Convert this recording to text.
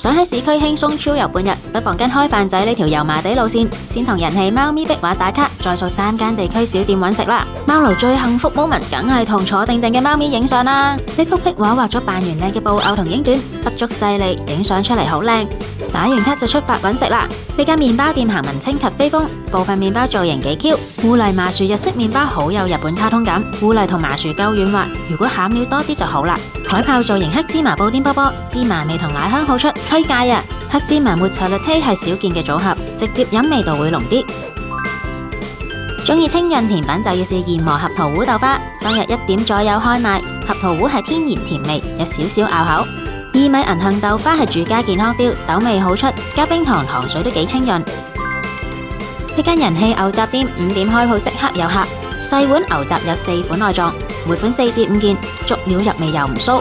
想喺市區輕鬆超遊半日，不妨跟開飯仔呢條油麻地路線，先同人氣貓咪壁畫打卡，再掃3間地區小店揾食啦。貓奴最幸福 moment 梗係同坐定定嘅貓咪影相啦。呢幅壁畫畫咗扮完靚嘅布偶同英短，筆觸細膩，影相出嚟好靚。打完卡就出發揾食啦。呢間麵包店行文青及飛風，部分麵包造型幾 Q， 芋泥麻薯日式麵包好有日本卡通感，芋泥同麻薯夠軟滑，如果餡料多啲就好啦。海豹造型黑芝麻布甸波波，芝麻味同奶香好出，推介啊！黑芝麻抹茶辣梯係少見嘅組合，直接飲味道會濃啲。中意清潤甜品就要試燕和合桃糊豆花，當日1點左右開賣。合桃糊係天然甜味，有少少拗口。薏米銀杏豆花係住家健康 feel， 豆味好出，加冰糖糖水都幾清潤。呢間人氣牛雜店5點開鋪即刻有客，細碗牛雜有4款內臟，每款4至5件，足料入味又唔酥。